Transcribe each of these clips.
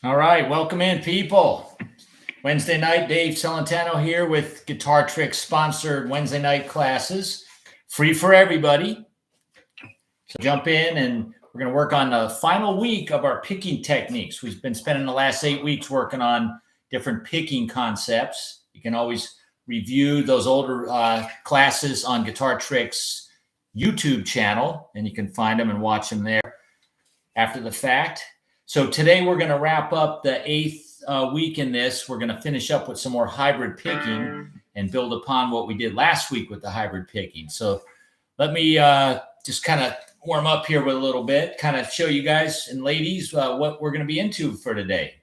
All right, welcome in, people. Wednesday night, Dave Celentano here with Guitar Tricks sponsored Wednesday night classes, free for everybody. So jump in, and we're going to work on the final week of our picking techniques. We've been spending the last 8 weeks working on different picking concepts. You can always review those older classes on Guitar Tricks YouTube channel, and you can find them and watch them there after the fact. So today we're going to wrap up the 8th week in this. We're going to finish up with some more hybrid picking and build upon what we did last week with the hybrid picking. So let me just kind of warm up here with a little bit, kind of show you guys and ladies what we're going to be into for today.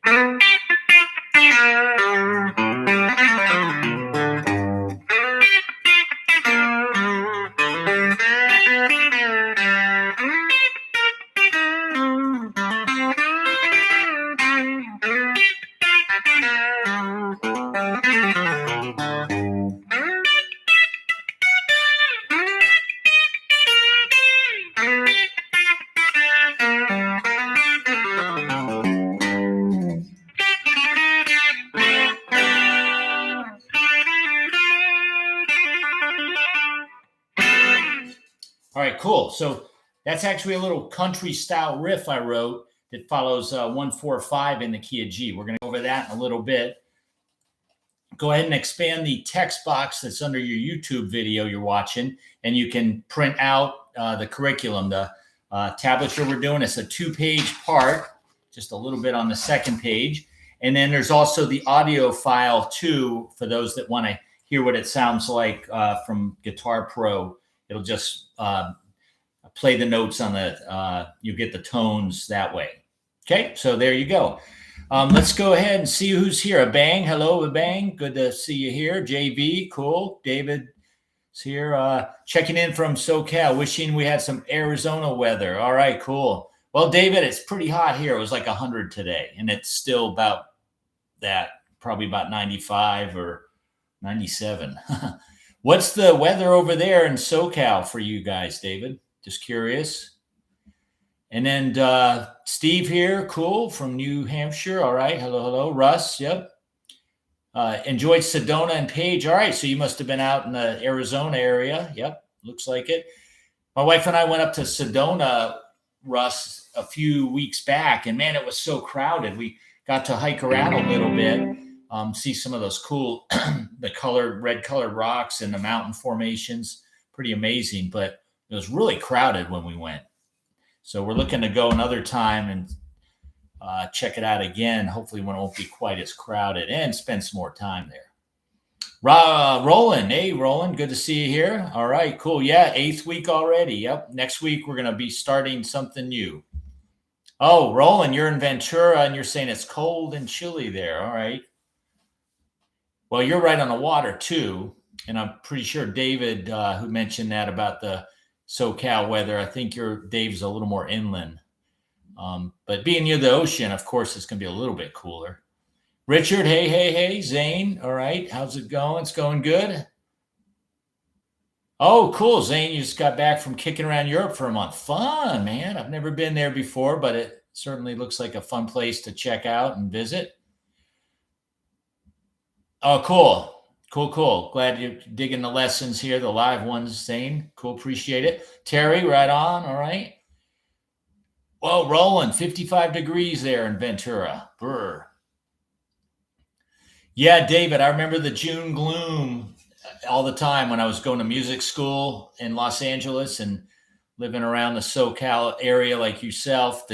All right, cool. So that's actually a little country style riff I wrote that follows 1-4-5 in the key of G. We're going to go over that in a little bit. Go ahead and expand the text box that's under your YouTube video you're watching, and you can print out the curriculum. The tablature we're doing is a 2-page part, just a little bit on the second page. And then there's also the audio file too, for those that want to hear what it sounds like from Guitar Pro. It'll just play the notes on the, you get the tones that way. Okay, so there you go. Let's go ahead and see who's here. Abang, hello, Abang. Good to see you here. JV, cool. David is here. Checking in from SoCal, wishing we had some Arizona weather. All right, cool. Well, David, it's pretty hot here. It was like 100 today, and it's still about that, probably about 95 or 97. What's the weather over there in SoCal for you guys, David? Just curious. And then Steve here, cool, from New Hampshire. All right, hello, hello. Russ, yep. Enjoyed Sedona and Page. All right, so you must have been out in the Arizona area. Yep, looks like it. My wife and I went up to Sedona, Russ, a few weeks back, and man, it was so crowded. We got to hike around a little bit. See some of those cool, the red colored rocks and the mountain formations. Pretty amazing, but it was really crowded when we went. So we're looking to go another time and check it out again. Hopefully when it won't be quite as crowded, and spend some more time there. Roland, hey, Roland, good to see you here. All right, cool. Yeah, 8th week already. Yep. Next week we're going to be starting something new. Oh, Roland, you're in Ventura, and you're saying it's cold and chilly there. All right. Well, you're right on the water too, and I'm pretty sure David, who mentioned that about the SoCal weather, I think Dave's a little more inland. But being near the ocean, of course, it's going to be a little bit cooler. Richard, hey. Zane, all right. How's it going? It's going good. Oh, cool. Zane, you just got back from kicking around Europe for a month. Fun, man. I've never been there before, but it certainly looks like a fun place to check out and visit. Oh, cool. Cool. Glad you're digging the lessons here, the live ones, Zane. Cool, appreciate it. Terry, right on, all right. Well, Roland, 55 degrees there in Ventura. Brr. Yeah, David, I remember the June gloom all the time when I was going to music school in Los Angeles and living around the SoCal area like yourself.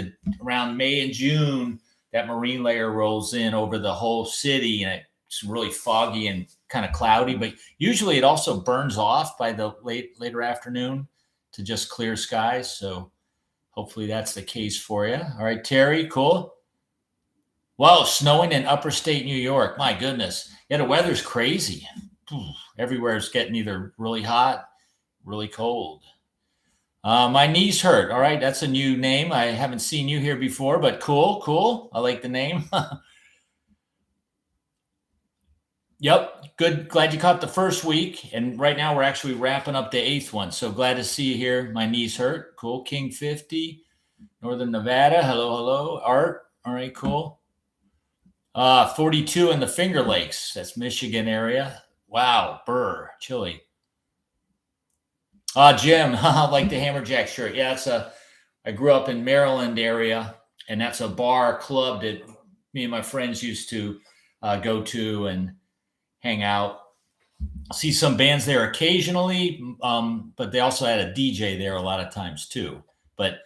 Around May and June, that marine layer rolls in over the whole city, and it's really foggy and kind of cloudy, but usually it also burns off by the later afternoon to just clear skies. So hopefully that's the case for you. All right, Terry, cool. Wow, snowing in upper state New York. My goodness. Yeah, the weather's crazy. Everywhere it's getting either really hot, really cold. My knees hurt. All right, that's a new name. I haven't seen you here before, but cool. I like the name. Yep, good. Glad you caught the first week. And right now we're actually wrapping up the 8th one. So glad to see you here. My knees hurt. Cool. King 50, Northern Nevada. Hello. Art. All right, cool. 42 in the Finger Lakes. That's Michigan area. Wow, burr, chilly. Jim, like the Hammerjack shirt. Yeah, I grew up in Maryland area, and that's a bar club that me and my friends used to go to and hang out. See some bands there occasionally, but they also had a DJ there a lot of times too. But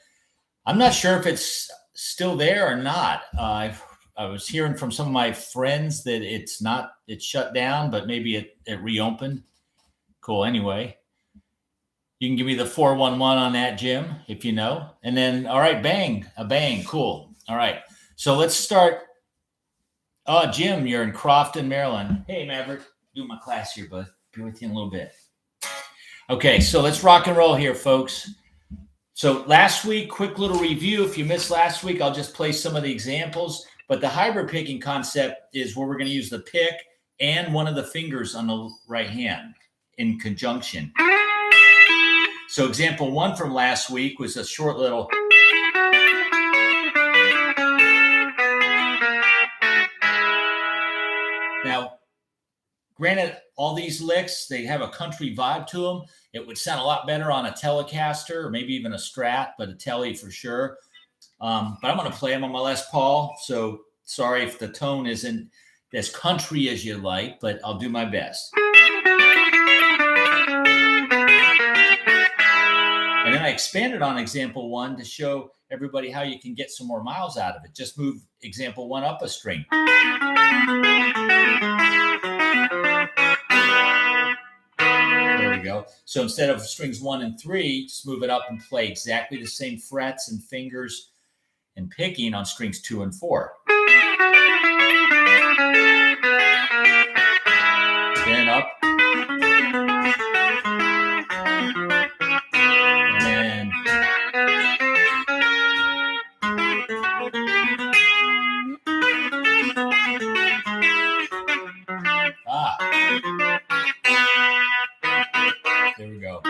I'm not sure if it's still there or not. I was hearing from some of my friends that it's shut down, but maybe it reopened. Cool. Anyway, you can give me the 411 on that, Jim, if you know. And then, all right, bang. Cool. All right. So let's start. Oh, Jim, you're in Crofton, Maryland. Hey, Maverick. Do my class here, bud. Be with you in a little bit. Okay, so let's rock and roll here, folks. So last week, quick little review. If you missed last week, I'll just play some of the examples. But the hybrid picking concept is where we're going to use the pick and one of the fingers on the right hand in conjunction. So example 1 from last week was a short little. Now, granted, all these licks, they have a country vibe to them. It would sound a lot better on a Telecaster or maybe even a Strat, but a Tele for sure. But I'm going to play them on my Les Paul. So sorry if the tone isn't as country as you like, but I'll do my best. And then I expanded on example 1 to show everybody how you can get some more miles out of it. Just move example 1 up a string. There we go. So instead of strings 1 and 3, just move it up and play exactly the same frets and fingers and picking on strings 2 and 4. Then up. And then there we go.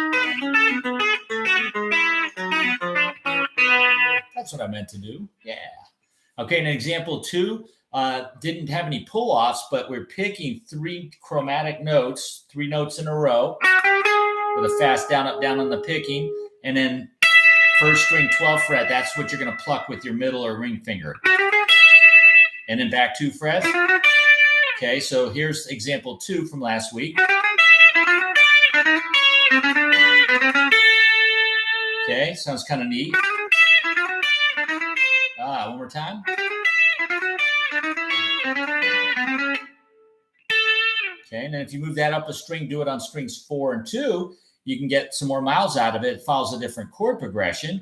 That's what I meant to do. Yeah. Okay, and example 2 didn't have any pull-offs, but we're picking 3 chromatic notes, 3 notes in a row with a fast down, up, down on the picking. And then first string 12th fret, that's what you're going to pluck with your middle or ring finger. And then back 2 frets. Okay, so here's example 2 from last week. Okay, sounds kind of neat. One more time. Okay, and then if you move that up a string, do it on strings 4 and 2, you can get some more miles out of it. It follows a different chord progression.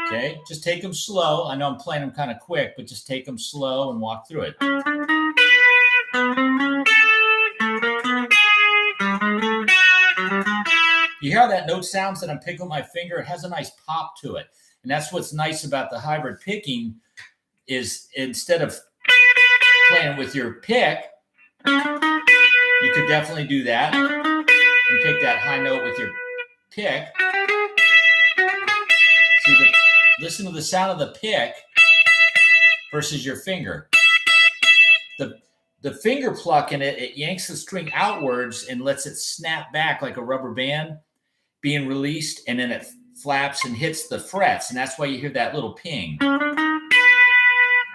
Okay, just take them slow. I know I'm playing them kind of quick, but just take them slow and walk through it. You hear how that note sounds that I'm picking with my finger? It has a nice pop to it. And that's what's nice about the hybrid picking is instead of playing with your pick, you could definitely do that and pick that high note with your pick. See, listen to the sound of the pick versus your finger. The finger pluck in it yanks the string outwards and lets it snap back like a rubber band being released, and then it flaps and hits the frets, and that's why you hear that little ping.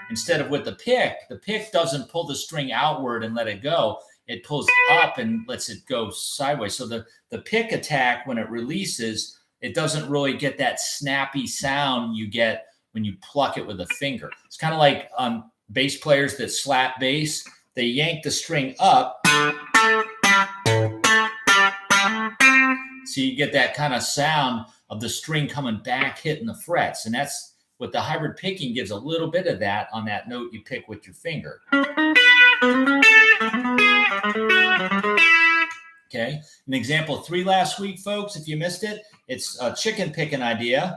Instead of with the pick doesn't pull the string outward and let it go. It pulls up and lets it go sideways. So the pick attack, when it releases, it doesn't really get that snappy sound you get when you pluck it with a finger. It's kind of like bass players that slap bass. They yank the string up, so you get that kind of sound of the string coming back, hitting the frets. And that's what the hybrid picking gives, a little bit of that on that note you pick with your finger. Okay, in example 3 last week, folks, if you missed it, it's a chicken picking idea.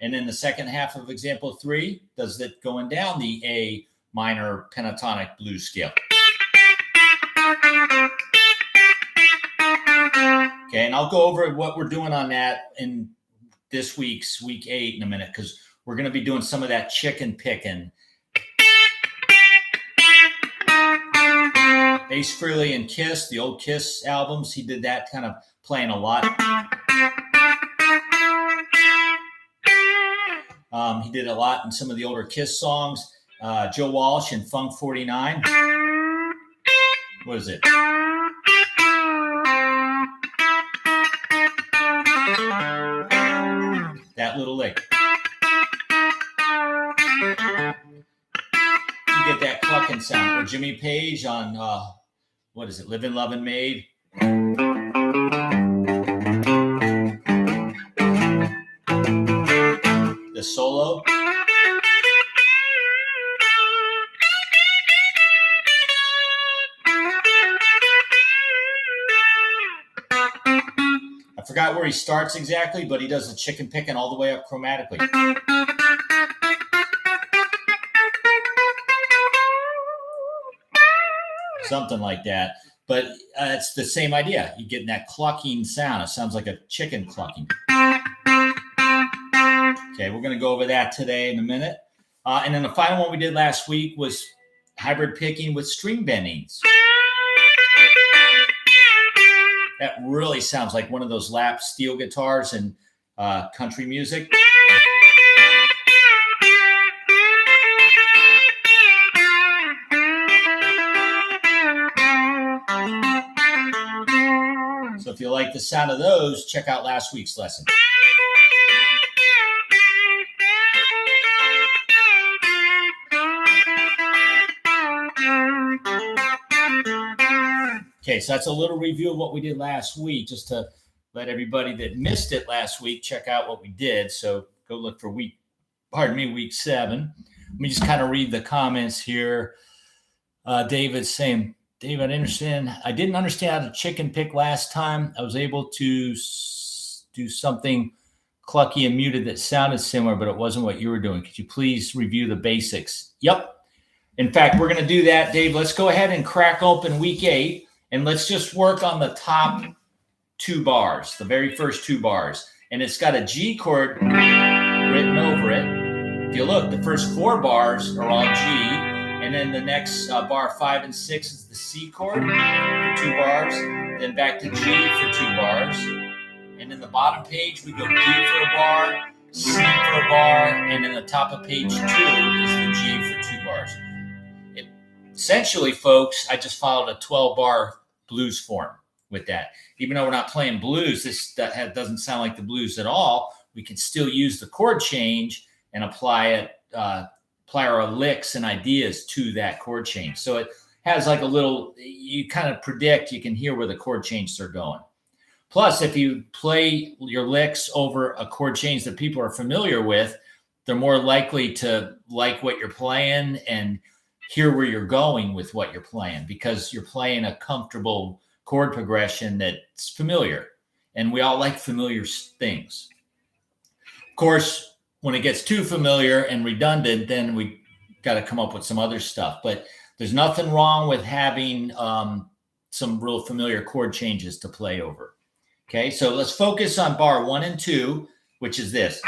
And then the second half of example 3 does it going down the A minor pentatonic blues scale. Okay, and I'll go over what we're doing on that in this week's week 8 in a minute, because we're going to be doing some of that chicken picking. Ace Frehley and Kiss, the old Kiss albums, he did that kind of playing a lot. He did a lot in some of the older Kiss songs. Joe Walsh in Funk 49. What is it? That little lick. You get that clucking sound. Or Jimmy Page on, what is it, Livin', Lovin', Made. The solo. I forgot where he starts exactly, but he does the chicken picking all the way up chromatically. Something like that. But it's the same idea. You're getting that clucking sound. It sounds like a chicken clucking. Okay, we're going to go over that today in a minute. And then the final one we did last week was hybrid picking with string bendings. That really sounds like one of those lap steel guitars in country music. So if you like the sound of those, check out last week's lesson. Okay, so that's a little review of what we did last week, just to let everybody that missed it last week check out what we did. So go look for week 7. Let me just kind of read the comments here. David's saying, Dave, I didn't understand how to chicken pick last time. I was able to do something clucky and muted that sounded similar, but it wasn't what you were doing. Could you please review the basics? Yep. In fact, we're going to do that, Dave. Let's go ahead and crack open week 8, and let's just work on the top 2 bars, the very first 2 bars. And it's got a G chord written over it. If you look, the first 4 bars are all G, and then the next bar 5 and 6 is the C chord for 2 bars, then back to G for 2 bars. And in the bottom page, we go D for a bar, C for a bar, and then the top of page 2 is the G for 2 bars. Essentially, folks, I just followed a 12-bar blues form with that. Even though we're not playing blues, that doesn't sound like the blues at all. We can still use the chord change and apply our licks and ideas to that chord change. So it has like a little, you kind of predict, you can hear where the chord changes are going. Plus, if you play your licks over a chord change that people are familiar with, they're more likely to like what you're playing and hear where you're going with what you're playing, because you're playing a comfortable chord progression that's familiar. And we all like familiar things. Of course, when it gets too familiar and redundant, then we got to come up with some other stuff. But there's nothing wrong with having some real familiar chord changes to play over. Okay, so let's focus on bar 1 and 2, which is this.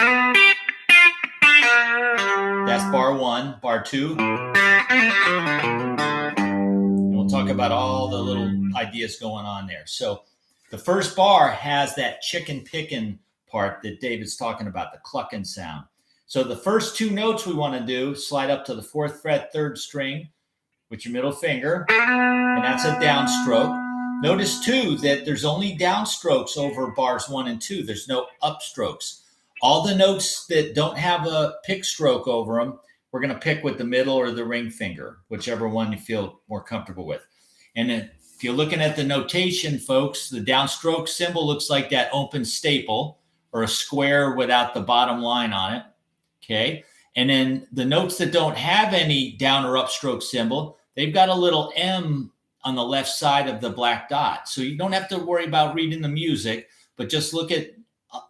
That's bar 1, bar 2. And we'll talk about all the little ideas going on there. So the first bar has that chicken picking part that David's talking about, the clucking sound. So the first 2 notes we want to do, slide up to the 4th fret, 3rd string with your middle finger, and that's a downstroke. Notice too that there's only downstrokes over bars 1 and 2. There's no upstrokes. All the notes that don't have a pick stroke over them, we're going to pick with the middle or the ring finger, whichever one you feel more comfortable with. And if you're looking at the notation, folks, the downstroke symbol looks like that open staple or a square without the bottom line on it. Okay. And then the notes that don't have any down or upstroke symbol, they've got a little M on the left side of the black dot. So you don't have to worry about reading the music, but just look at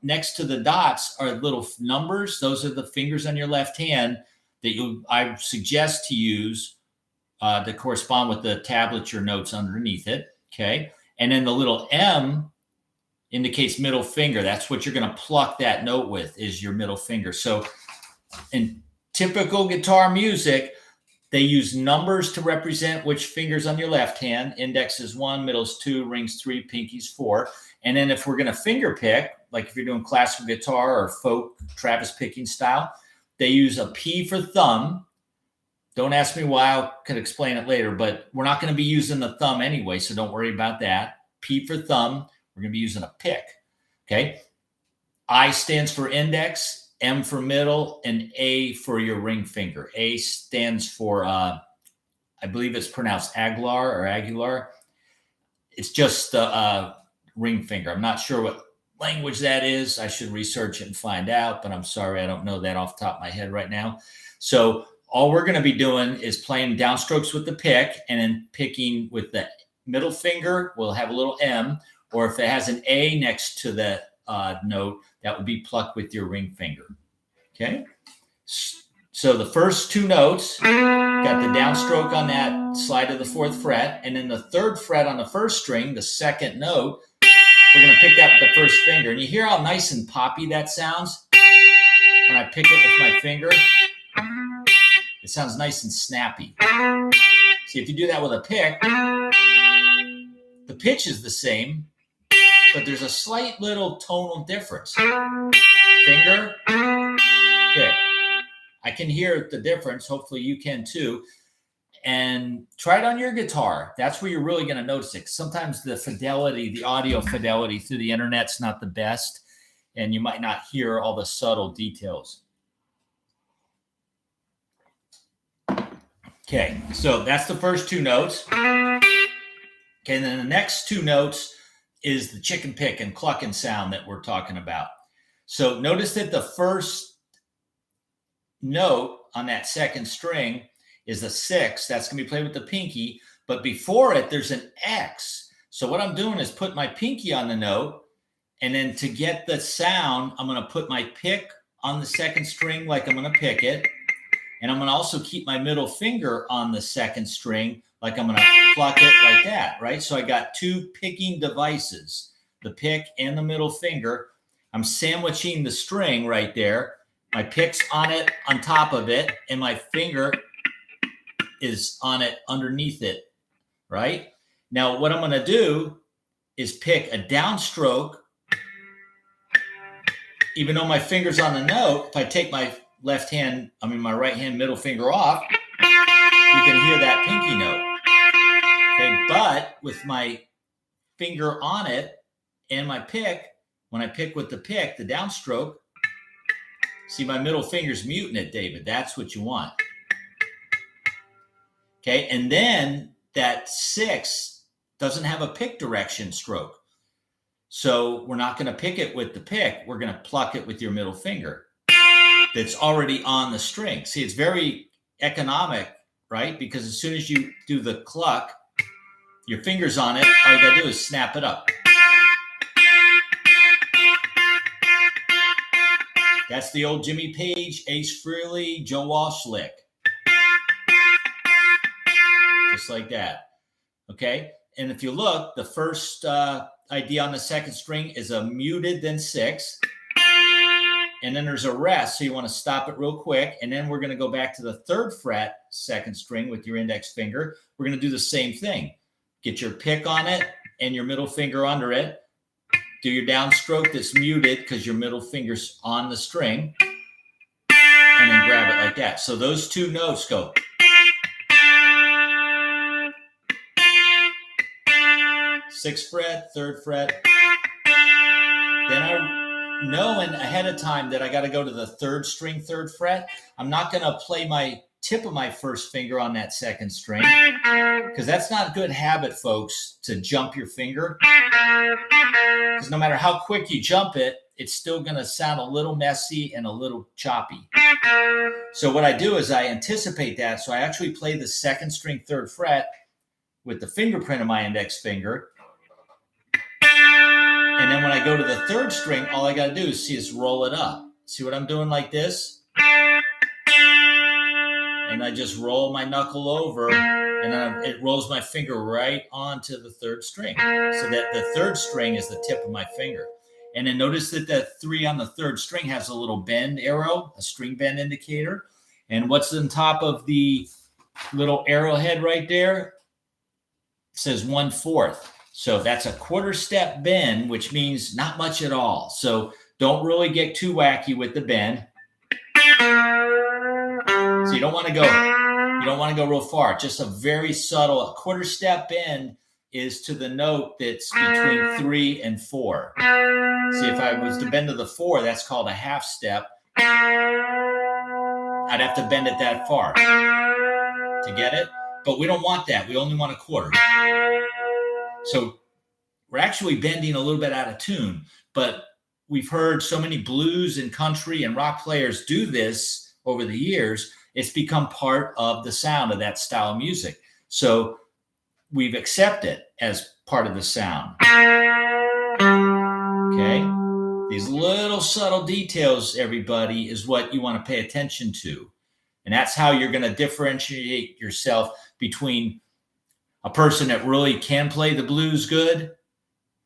next to the dots are little numbers. Those are the fingers on your left hand that I suggest to use that correspond with the tablature notes underneath it. Okay. And then the little M indicates middle finger. That's what you're going to pluck that note with, is your middle finger. So in typical guitar music, they use numbers to represent which fingers on your left hand. Index is 1, middle is 2, rings 3, pinkies 4. And then if we're going to finger pick, like if you're doing classical guitar or folk Travis picking style, they use a P for thumb. Don't ask me why, I could explain it later, but we're not going to be using the thumb anyway, so don't worry about that. P for thumb, we're going to be using a pick, okay? I stands for index, M for middle, and A for your ring finger. A stands for, I believe it's pronounced Aguilar or Aguilar. It's just the ring finger. I'm not sure what language that is. I should research it and find out, but I'm sorry, I don't know that off the top of my head right now. So all we're going to be doing is playing downstrokes with the pick, and then picking with the middle finger. We'll have a little M, or if it has an A next to the note, that would be plucked with your ring finger. Okay. So the first two notes got the downstroke on that slide of the 4th fret, and then the 3rd fret on the 1st string, the 2nd note, we're going to pick that with the 1st finger. And you hear how nice and poppy that sounds when I pick it with my finger? It sounds nice and snappy. See, if you do that with a pick, the pitch is the same, but there's a slight little tonal difference. Finger, pick. I can hear the difference. Hopefully you can too. And try it on your guitar. That's where you're really going to notice it. Sometimes the fidelity, the audio fidelity through the internet's not the best, and you might not hear all the subtle details. Okay, so that's the first two notes. Okay, and then the next two notes is the chicken pick and clucking sound that we're talking about. So notice that the first note on that 2nd string is a 6. That's going to be played with the pinky. But before it, there's an X. So what I'm doing is put my pinky on the note. And then to get the sound, I'm going to put my pick on the 2nd string like I'm going to pick it. And I'm going to also keep my middle finger on the 2nd string like I'm going to pluck it like that, right? So I got two picking devices, the pick and the middle finger. I'm sandwiching the string right there. My pick's on it, on top of it, and my finger is on it, underneath it, right? Now, what I'm going to do is pick a downstroke. Even though my finger's on the note, if I take my my right hand middle finger off, you can hear that pinky note. Okay, but with my finger on it and my pick, when I pick with the pick, the downstroke, see, my middle finger's muting it, David. That's what you want. Okay, and then that 6 doesn't have a pick direction stroke. So we're not going to pick it with the pick. We're going to pluck it with your middle finger that's already on the string. See, it's very economic, right? Because as soon as you do the cluck, your finger's on it. All you got to do is snap it up. That's the old Jimmy Page, Ace Frehley, Joe Walsh lick. Just like that. Okay? And if you look, the first idea on the 2nd string is a muted, then 6. And then there's a rest, so you want to stop it real quick. And then we're going to go back to the 3rd fret, 2nd string with your index finger. We're going to do the same thing. Get your pick on it and your middle finger under it. Do your downstroke that's muted because your middle finger's on the string. And then grab it like that. So those two notes go. 6th fret, 3rd fret. Then knowing ahead of time that I got to go to the 3rd string, 3rd fret, I'm not going to play my tip of my 1st finger on that 2nd string, because that's not a good habit, folks, to jump your finger. Because no matter how quick you jump it, it's still going to sound a little messy and a little choppy. So what I do is I anticipate that. So I actually play the 2nd string, 3rd fret with the fingerprint of my index finger. And then when I go to the third string, all I got to do is roll it up. See what I'm doing like this? And I just roll my knuckle over, and then it rolls my finger right onto the third string. So that the third string is the tip of my finger. And then notice that the 3 on the third string has a little bend arrow, a string bend indicator. And what's on top of the little arrowhead right there? It says 1/4. So that's a quarter step bend, which means not much at all. So don't really get too wacky with the bend. So you don't want to go real far. Just a very subtle, a quarter step bend is to the note that's between 3 and 4. See, if I was to bend to the 4, that's called a half step. I'd have to bend it that far to get it, but we don't want that. We only want a quarter. So we're actually bending a little bit out of tune, but we've heard so many blues and country and rock players do this over the years. It's become part of the sound of that style of music. So we've accepted it as part of the sound. Okay? These little subtle details, everybody, is what you want to pay attention to. And that's how you're going to differentiate yourself between a person that really can play the blues good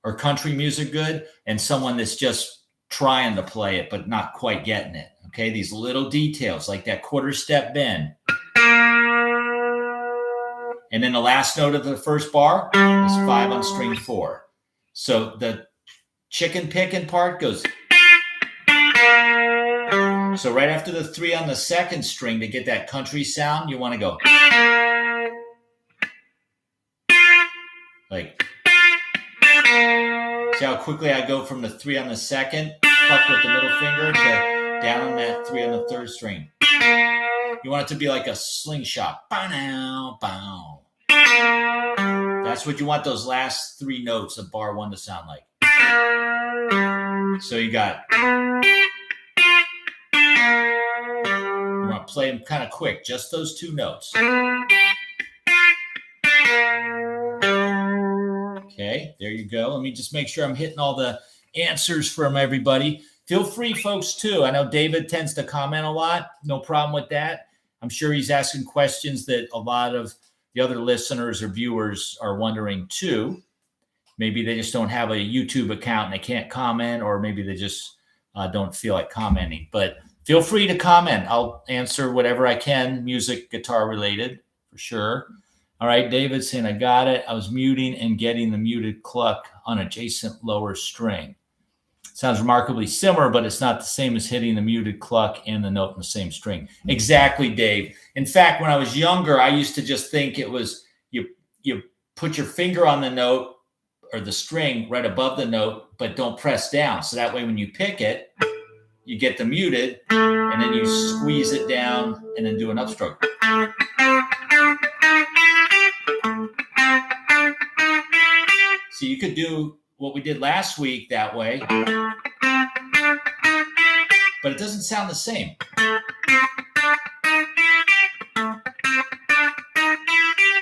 or country music good and someone that's just trying to play it but not quite getting it. Okay, these little details like that quarter step bend. And then the last note of the first bar is 5 on string 4. So the chicken picking part goes. So right after the 3 on the second string, to get that country sound, you want to go like. See how quickly I go from the 3 on the second, pluck with the middle finger, to down on that 3 on the third string. You want it to be like a slingshot. Bow, bow. That's what you want those last 3 notes of bar 1 to sound like. So you got. You want to play them kind of quick, just those 2 notes. Okay, there you go. Let me just make sure I'm hitting all the answers from everybody. Feel free, folks, too. I know David tends to comment a lot. No problem with that. I'm sure he's asking questions that a lot of the other listeners or viewers are wondering, too. Maybe they just don't have a YouTube account and they can't comment, or maybe they just don't feel like commenting. But feel free to comment. I'll answer whatever I can, music, guitar related, for sure. All right, David saying, I got it. I was muting and getting the muted cluck on adjacent lower string. Sounds remarkably similar, but it's not the same as hitting the muted cluck and the note in the same string. Exactly, Dave. In fact, when I was younger, I used to just think it was you put your finger on the note or the string right above the note, but don't press down. So that way when you pick it, you get the muted, and then you squeeze it down and then do an upstroke. So you could do what we did last week that way, but it doesn't sound the same.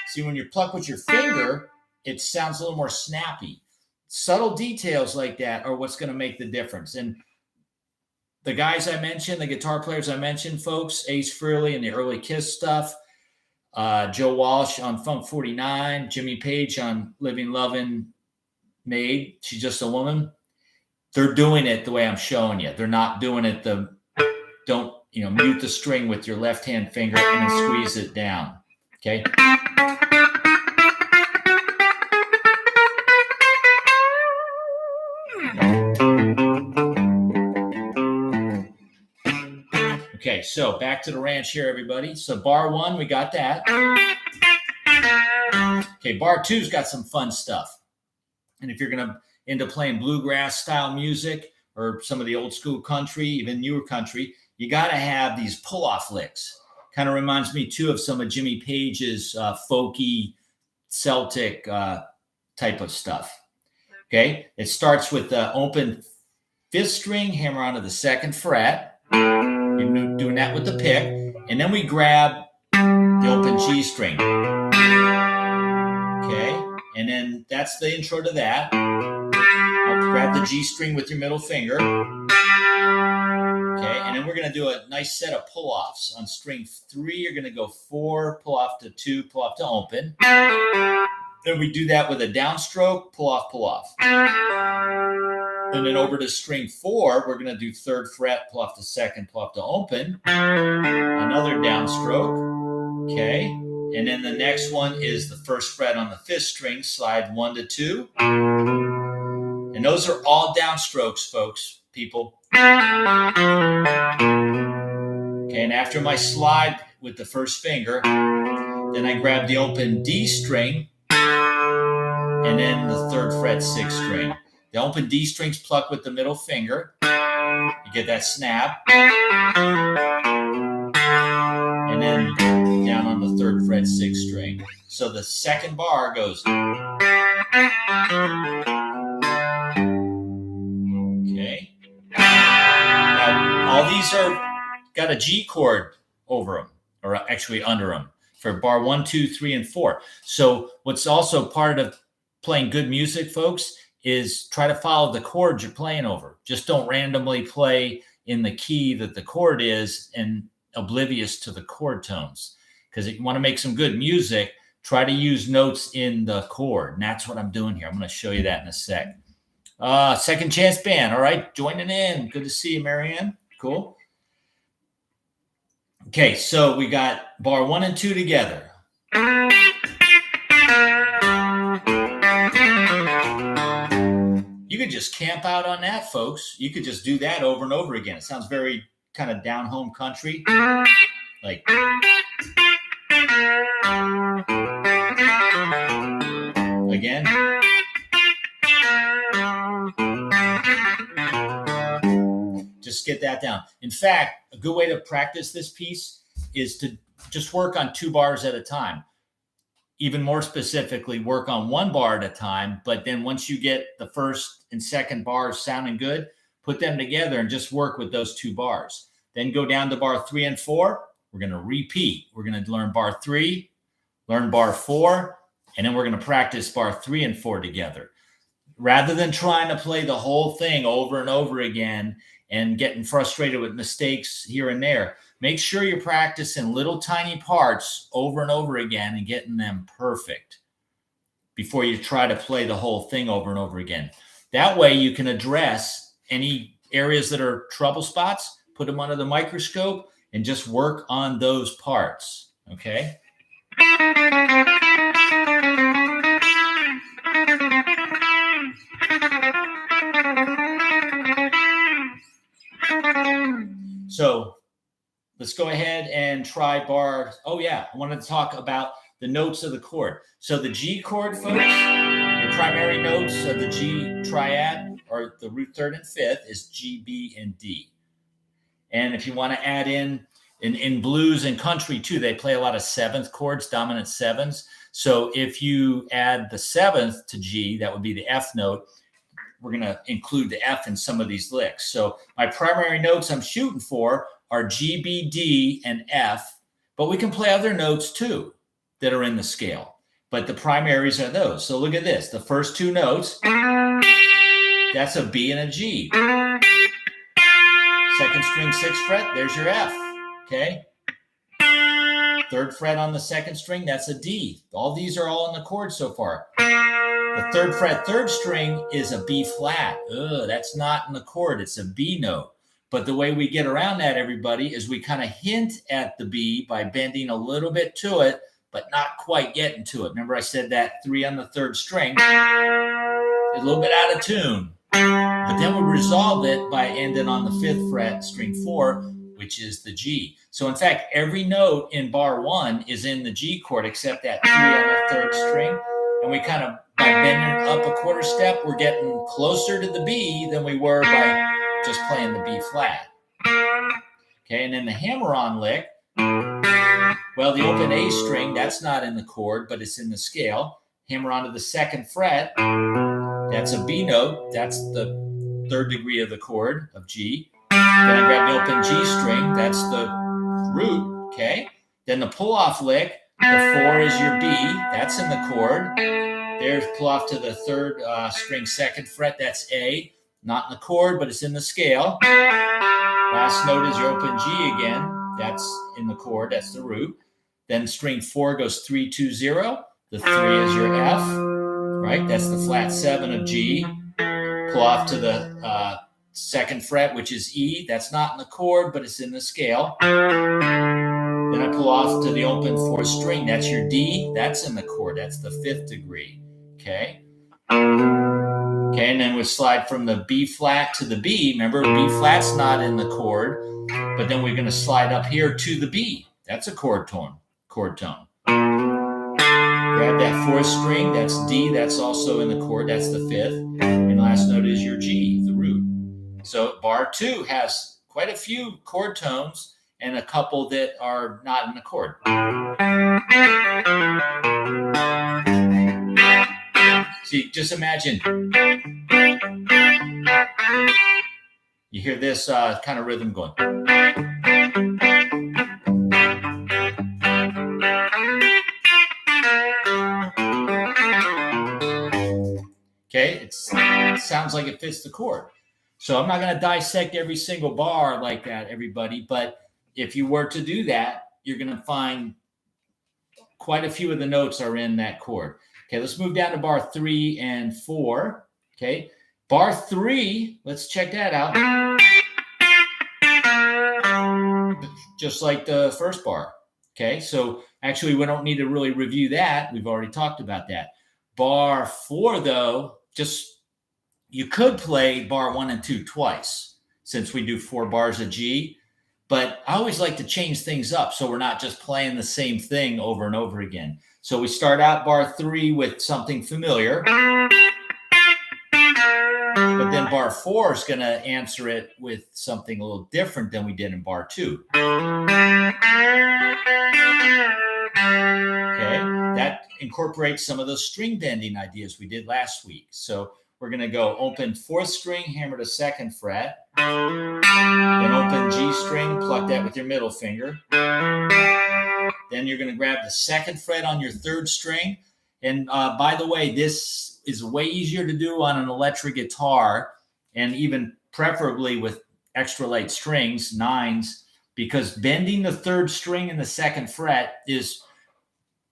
See, when you pluck with your finger, it sounds a little more snappy. Subtle details like that are what's going to make the difference. And the guys I mentioned, the guitar players I mentioned, folks, Ace Frehley and the early Kiss stuff, Joe Walsh on Funk 49, Jimmy Page on Living Lovin' Maid, She's Just a Woman. They're doing it the way I'm showing you. They're not doing it don't mute the string with your left hand finger and then squeeze it down. Okay. Okay, so back to the ranch here, everybody. So bar 1, we got that. Okay, bar 2's got some fun stuff. And if you're going to into playing bluegrass style music or some of the old school country, even newer country, you got to have these pull-off licks. Kind of reminds me, too, of some of Jimmy Page's folky Celtic type of stuff. Okay, it starts with the open 5th string, hammer onto the 2nd fret. You're doing that with the pick. And then we grab the open G string. Okay, and then that's the intro to that. Grab the G string with your middle finger. Okay, and then we're going to do a nice set of pull-offs. On string 3, you're going to go 4, pull off to 2, pull off to open. Then we do that with a downstroke, pull off, pull off. And then over to string 4, we're going to do 3rd fret, pull off to 2nd, pull off to open. Another downstroke. Okay, and then the next one is the 1st fret on the 5th string, slide 1 to 2. And those are all downstrokes, folks, people. Okay, and after my slide with the 1st finger, then I grab the open D string, and then the 3rd fret 6th string. The open D string's plucked with the middle finger. You get that snap. And then down on the 3rd fret 6th string. So the 2nd bar goes. Okay. Now, all these are got a G chord over them, or actually under them, for bar 1, 2, 3, and 4. So what's also part of playing good music, folks, is try to follow the chords you're playing over. Just don't randomly play in the key that the chord is and oblivious to the chord tones. Because if you want to make some good music, try to use notes in the chord. And that's what I'm doing here. I'm going to show you that in a sec. Second Chance Band. All right, joining in. Good to see you, Marianne. Cool. Okay, so we got bar 1 and 2 together. You could just camp out on that, folks. You could just do that over and over again. It sounds very kind of down home country. Like. Again. Just get that down. In fact, a good way to practice this piece is to just work on 2 bars at a time. Even more specifically, work on 1 bar at a time, but then once you get the 1st and 2nd bars sounding good, put them together and just work with those 2 bars. Then go down to bar 3 and 4. We're going to repeat. We're going to learn bar 3, learn bar 4, and then we're going to practice bar 3 and 4 together. Rather than trying to play the whole thing over and over again and getting frustrated with mistakes here and there, make sure you're practicing little tiny parts over and over again and getting them perfect before you try to play the whole thing over and over again. That way you can address any areas that are trouble spots, put them under the microscope, and just work on those parts, okay? So let's go ahead and try bar. Oh, yeah. I wanted to talk about the notes of the chord. So the G chord, folks, the primary notes of the G triad, or the root 3rd and 5th, is G, B, and D. And if you want to add in blues and country, too, they play a lot of 7th chords, dominant 7s. So if you add the 7th to G, that would be the F note. We're going to include the F in some of these licks. So my primary notes I'm shooting for are G, B, D, and F, but we can play other notes too that are in the scale. But the primaries are those. So look at this. The first 2 notes, that's a B and a G. 2nd string, 6th fret, there's your F, okay? 3rd fret on the 2nd string, that's a D. All these are all in the chord so far. The 3rd fret, 3rd string is a B flat. That's not in the chord. It's a B note. But the way we get around that, everybody, is we kind of hint at the B by bending a little bit to it, but not quite getting to it. Remember I said that 3 on the 3rd string is a little bit out of tune. But then we resolve it by ending on the 5th fret, string 4, which is the G. So in fact, every note in bar 1 is in the G chord except that 3 on the 3rd string. And we kind of, by bending up a quarter step, we're getting closer to the B than we were by just playing the B flat. Okay, and then the hammer-on lick, well, the open A string, that's not in the chord, but it's in the scale. Hammer onto the 2nd fret, that's a B note, that's the 3rd degree of the chord of G. Then I grab the open G string, that's the root, okay? Then the pull-off lick, the 4 is your B, that's in the chord. There's pull off to the third string, second fret. That's A. Not in the chord, but it's in the scale. Last note is your open G again. That's in the chord. That's the root. Then string 4 goes 3, 2, 0. The 3 is your F, right? That's the flat 7 of G. Pull off to the second fret, which is E. That's not in the chord, but it's in the scale. Then I pull off to the open 4th string. That's your D. That's in the chord. That's the 5th degree. Okay. Okay, and then we slide from the B flat to the B. Remember, B flat's not in the chord, but then we're going to slide up here to the B. That's a chord tone. Grab that 4th string. That's D. That's also in the chord. That's the 5th. And last note is your G, the root. So bar 2 has quite a few chord tones and a couple that are not in the chord. See, just imagine you hear this kind of rhythm going. Okay, it sounds like it fits the chord. So I'm not going to dissect every single bar like that, everybody, but if you were to do that, you're going to find quite a few of the notes are in that chord. Okay, let's move down to bar 3 and 4. Okay, bar 3, let's check that out. Just like the first bar. Okay, so actually we don't need to really review that. We've already talked about that. Bar 4, though, you could play bar 1 and 2 twice since we do 4 bars of G. But I always like to change things up so we're not just playing the same thing over and over again. So we start out bar 3 with something familiar. But then bar 4 is going to answer it with something a little different than we did in bar 2. Okay, that incorporates some of those string bending ideas we did last week. So we're going to go open 4th string, hammer to 2nd fret. Then open G string, pluck that with your middle finger. Then you're going to grab the 2nd fret on your 3rd string. And by the way, this is way easier to do on an electric guitar, and even preferably with extra light strings, 9s, because bending the 3rd string and the 2nd fret is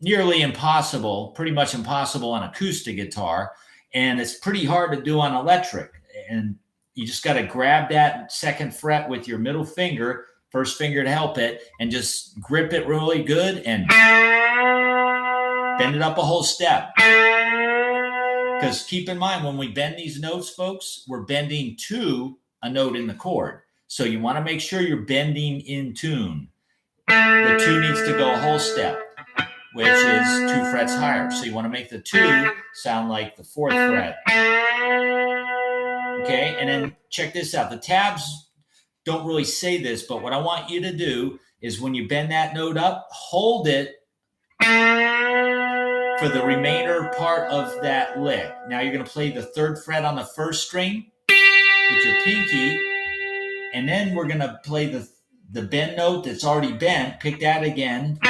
nearly impossible, pretty much impossible on acoustic guitar, and it's pretty hard to do on electric. And you just got to grab that 2nd fret with your middle finger, first finger to help it, and just grip it really good and bend it up a whole step. Because keep in mind, when we bend these notes, folks, we're bending to a note in the chord. So you want to make sure you're bending in tune. The 2 needs to go a whole step, which is 2 frets higher. So you want to make the 2 sound like the 4th fret. Okay, and then check this out. The tabs don't really say this, but what I want you to do is when you bend that note up, hold it for the remainder part of that lick. Now you're going to play the 3rd fret on the 1st string with your pinky, and then we're going to play the bend note that's already bent. Pick that again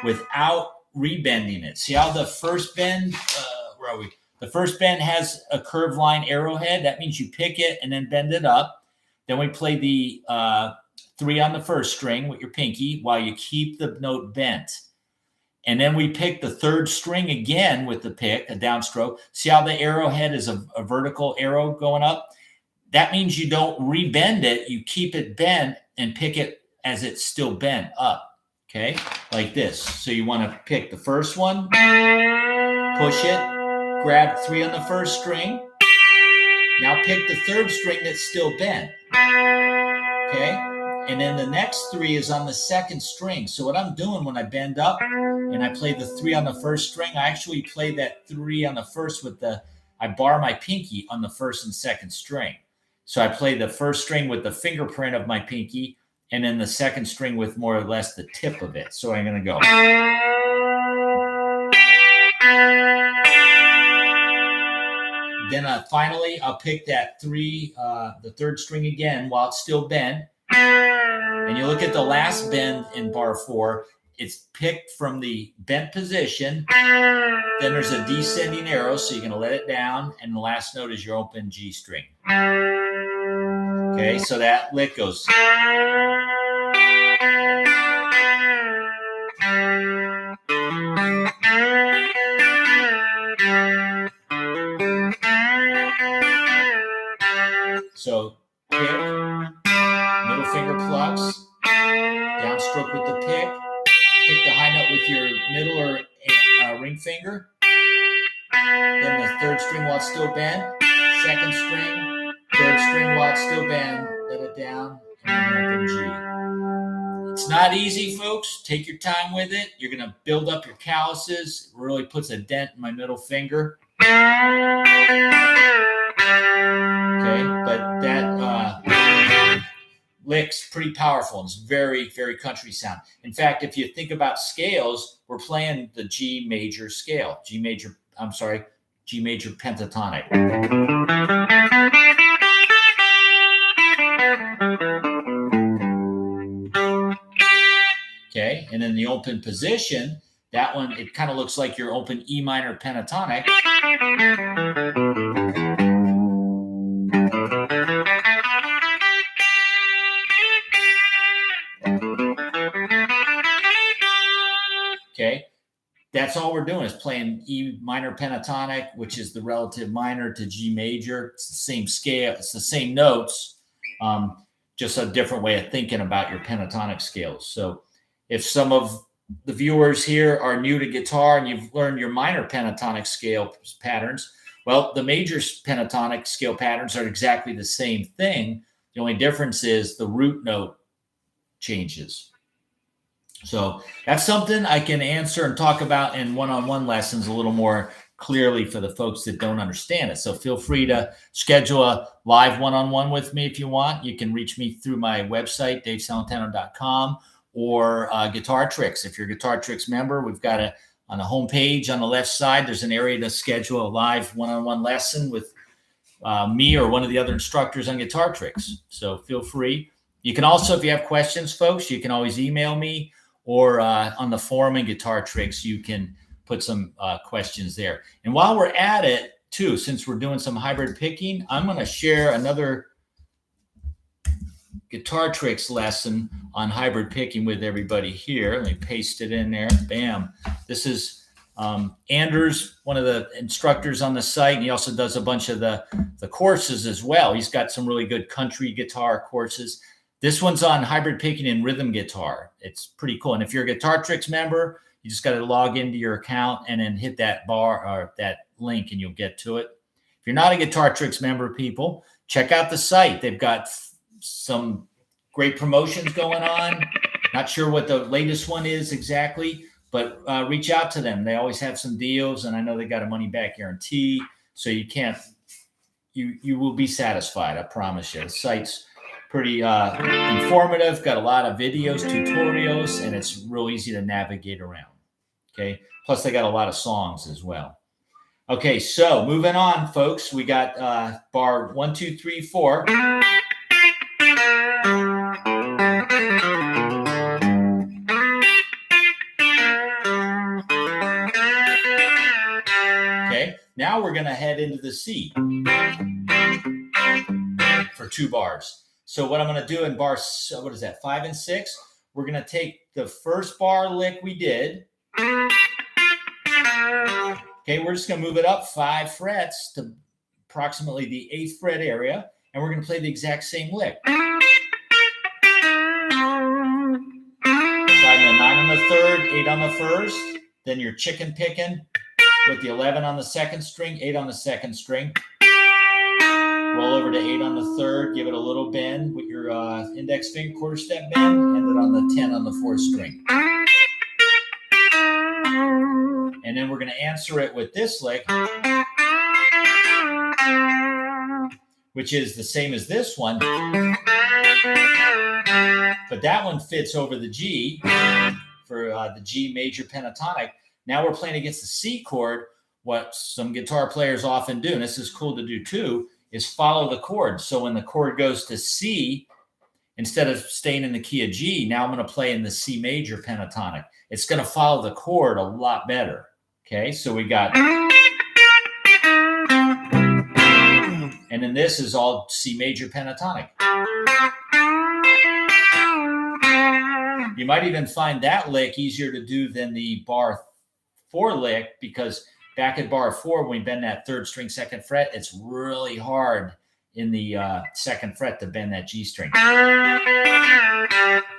without rebending it. See how the first bend, where are we? The first bend has a curved line arrowhead. That means you pick it and then bend it up. Then we play the 3 on the 1st string with your pinky while you keep the note bent. And then we pick the 3rd string again with the pick, a downstroke. See how the arrowhead is a vertical arrow going up? That means you don't rebend it. You keep it bent and pick it as it's still bent up. Okay, like this. So you want to pick the first one, push it, grab 3 on the 1st string. Now pick the 3rd string that's still bent. Okay, and then the next 3 is on the 2nd string. So what I'm doing when I bend up and I play the 3 on the 1st string, I actually play that 3 on the 1st with I bar my pinky on the 1st and 2nd string. So I play the 1st string with the fingerprint of my pinky, and then the 2nd string with more or less the tip of it. So I'm going to go. Then finally, I'll pick that 3, the 3rd string again while it's still bent. And you look at the last bend in bar 4. it's picked from the bent position. Then there's a descending arrow, so you're going to let it down, and the last note is your open G string. Okay, so that lick goes. So pick, middle finger plucks, downstroke with the pick the high note with your middle or ring finger, then the third string while it's still bent, second string, third string while it's still bent, let it down, and then open G. It's not easy, folks. Take your time with it. You're going to build up your calluses. It really puts a dent in my middle finger. Okay, but that lick's pretty powerful, and it's very, very country sound. In fact, if you think about scales, we're playing the G major scale, G major pentatonic. Okay, and in the open position, that one, it kind of looks like your open E minor pentatonic. Okay, that's all we're doing is playing E minor pentatonic, which is the relative minor to G major. It's the same scale, it's the same notes, just a different way of thinking about your pentatonic scales. So if some of the viewers here are new to guitar and you've learned your minor pentatonic scale patterns, well, the major pentatonic scale patterns are exactly the same thing. The only difference is the root note changes. So that's something I can answer and talk about in one-on-one lessons a little more clearly for the folks that don't understand it. So feel free to schedule a live one-on-one with me if you want. You can reach me through my website, davesalentano.com, or Guitar Tricks. If you're a Guitar Tricks member, we've got on the home page on the left side, there's an area to schedule a live one-on-one lesson with me or one of the other instructors on Guitar Tricks. So feel free. You can also, if you have questions, folks, you can always email me, or on the forum in Guitar Tricks, you can put some questions there. And while we're at it, too, since we're doing some hybrid picking, I'm going to share another Guitar Tricks lesson on hybrid picking with everybody here. Let me paste it in there. Bam. This is Anders, one of the instructors on the site, and he also does a bunch of the courses as well. He's got some really good country guitar courses. This one's on hybrid picking and rhythm guitar. It's pretty cool. And if you're a Guitar Tricks member, you just got to log into your account and then hit that bar or that link and you'll get to it. If you're not a Guitar Tricks member, people, check out the site. They've got some great promotions going on. Not sure what the latest one is exactly, but reach out to them. They always have some deals, and I know they got a money back guarantee. So you will be satisfied. I promise you. The site's pretty informative, got a lot of videos, tutorials, and it's real easy to navigate around. Okay. Plus they got a lot of songs as well. Okay. So moving on, folks, we got bar 1, 2, 3, 4. Okay. Now we're going to head into the C for 2 bars. So what I'm going to do in bar, 5 and 6, we're going to take the first bar lick we did. Okay, we're just going to move it up 5 frets to approximately the 8th fret area, and we're going to play the exact same lick. Sliding the 9 on the 3rd, 8 on the 1st, then you're chicken picking with the 11 on the 2nd string, 8 on the 2nd string. Roll over to 8 on the 3rd, give it a little bend with your index finger, quarter step bend, and then on the 10 on the 4th string. And then we're going to answer it with this lick, which is the same as this one, but that one fits over the G for the G major pentatonic. Now we're playing against the C chord. What some guitar players often do, and this is cool to do too, is follow the chord. So when the chord goes to C, instead of staying in the key of G, now I'm going to play in the C major pentatonic. It's going to follow the chord a lot better. Okay, so we got, and then this is all C major pentatonic. You might even find that lick easier to do than the bar 4 lick, because back at bar 4, when we bend that 3rd string 2nd fret, it's really hard in the 2nd fret to bend that G string.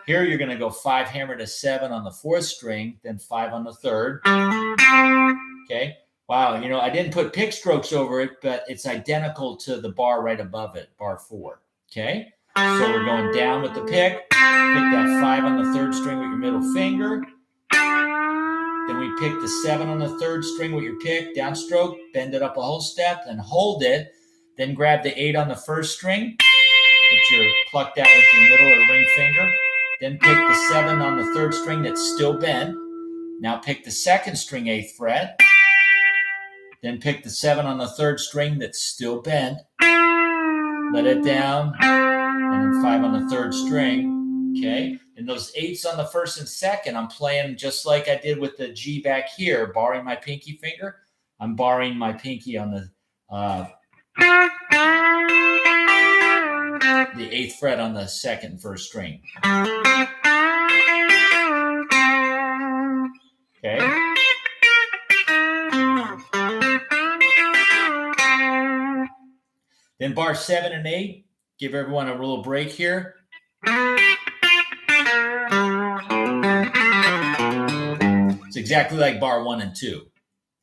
Here you're going to go 5 hammer to 7 on the 4th string, then 5 on the 3rd. Okay. Wow. You know, I didn't put pick strokes over it, but it's identical to the bar right above it, bar 4. Okay. So we're going down with the pick. Pick that 5 on the 3rd string with your middle finger. Then we pick the 7 on the 3rd string with your pick, downstroke, bend it up a whole step, and hold it. Then grab the 8 on the 1st string, pluck that with your middle or ring finger. Then pick the 7 on the 3rd string that's still bent. Now pick the 2nd string 8th fret. Then pick the 7 on the 3rd string that's still bent. Let it down, and then 5 on the 3rd string. Okay, and those 8s on the 1st and 2nd, I'm playing just like I did with the G back here, barring my pinky finger. I'm barring my pinky on the 8th fret on the 2nd and 1st string. Okay. Then bar 7 and 8, give everyone a little break here. It's exactly like bar 1 and 2.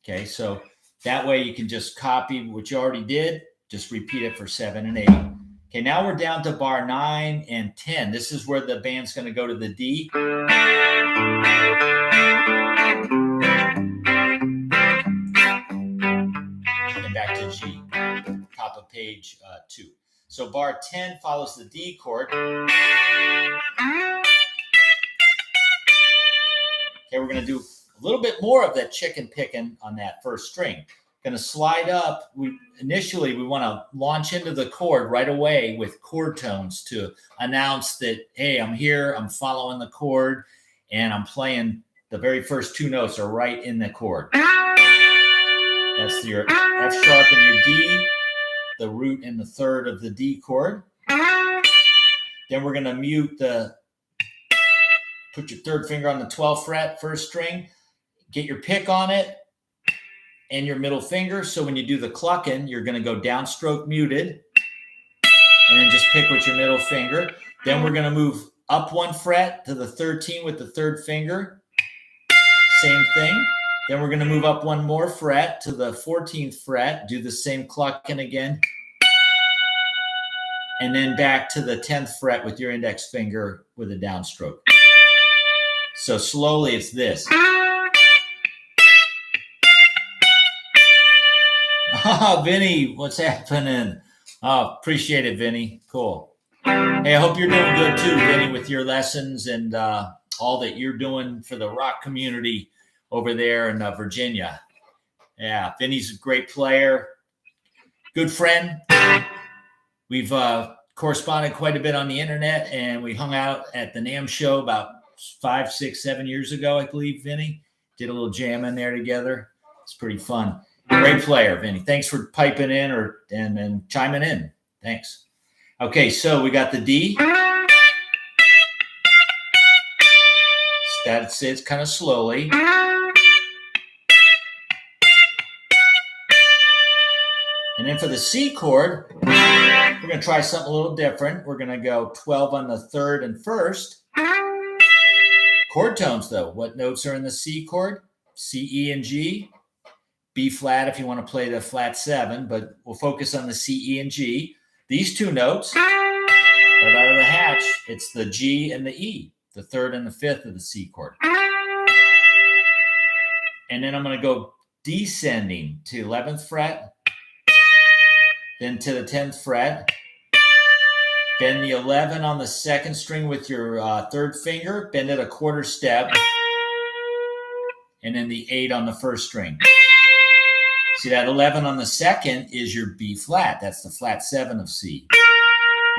Okay, so that way you can just copy what you already did, just repeat it for 7 and 8. Okay, now we're down to bar 9 and 10. This is where the band's going to go to the D. And back to G, top of page 2. So bar 10 follows the D chord. Okay, we're going to do a little bit more of that chicken picking on that 1st string. Going to slide up. Initially, we want to launch into the chord right away with chord tones to announce that, hey, I'm here, I'm following the chord, and I'm playing the very first 2 notes are right in the chord. That's your F sharp and your D, the root and the 3rd of the D chord. Then we're going to mute put your 3rd finger on the 12th fret, 1st string, get your pick on it, and your middle finger. So when you do the clucking, you're going to go downstroke muted, and then just pick with your middle finger. Then we're going to move up 1 fret to the 13 with the 3rd finger. Same thing. Then we're going to move up 1 more fret to the 14th fret, do the same clucking again. And then back to the 10th fret with your index finger with a downstroke. So slowly it's this. Oh, Vinny, what's happening? Oh, appreciate it, Vinny. Cool. Hey, I hope you're doing good too, Vinny, with your lessons and all that you're doing for the rock community over there in Virginia. Yeah, Vinny's a great player, good friend. We've corresponded quite a bit on the internet, and we hung out at the NAMM show about 5, 6, 7 years ago, I believe, Vinny. Did a little jam in there together. It's pretty fun. Great player, Vinny. Thanks for piping in and chiming in. Thanks. Okay, so we got the D. That's it, kind of slowly. And then for the C chord, we're going to try something a little different. We're going to go 12 on the 3rd and 1st. Chord tones, though. What notes are in the C chord? C, E, and G. B flat if you want to play the flat 7, but we'll focus on the C, E, and G. These 2 notes, right out of the hatch, it's the G and the E, the 3rd and the 5th of the C chord. And then I'm going to go descending to 11th fret, then to the 10th fret, then the 11 on the 2nd string with your 3rd finger, bend it a 1/4 step, and then the 8 on the 1st string. See, that 11 on the 2nd is your B flat. That's the flat 7 of C.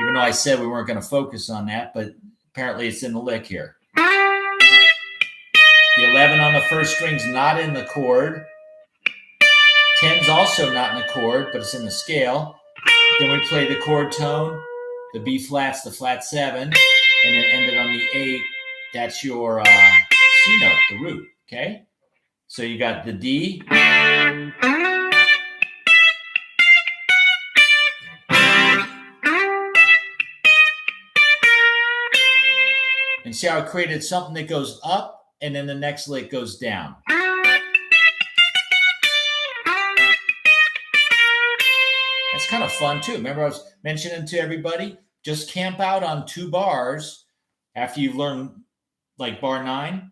even though I said we weren't going to focus on that, but apparently it's in the lick here. The 11 on the first string's not in the chord. 10's also not in the chord, but it's in the scale. Then we play the chord tone, the B flat's the flat 7, and then ended on the 8. That's your C note, the root, okay? So you got the D. And see how I created something that goes up, and then the next lick goes down. That's kind of fun too. Remember I was mentioning to everybody, just camp out on 2 bars after you learn like bar 9,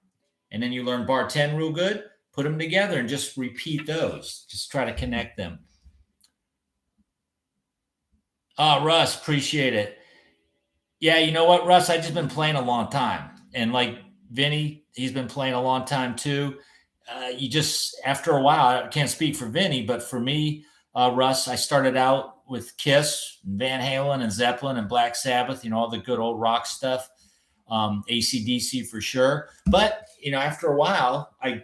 and then you learn bar 10 real good. Put them together and just repeat those. Just try to connect them. Oh, Russ, appreciate it. Yeah, you know what, Russ? I've just been playing a long time. And like Vinny, he's been playing a long time too. You just, after a while, I can't speak for Vinny, but for me, Russ, I started out with Kiss, Van Halen, and Zeppelin, and Black Sabbath, all the good old rock stuff, AC/DC for sure. But, after a while, I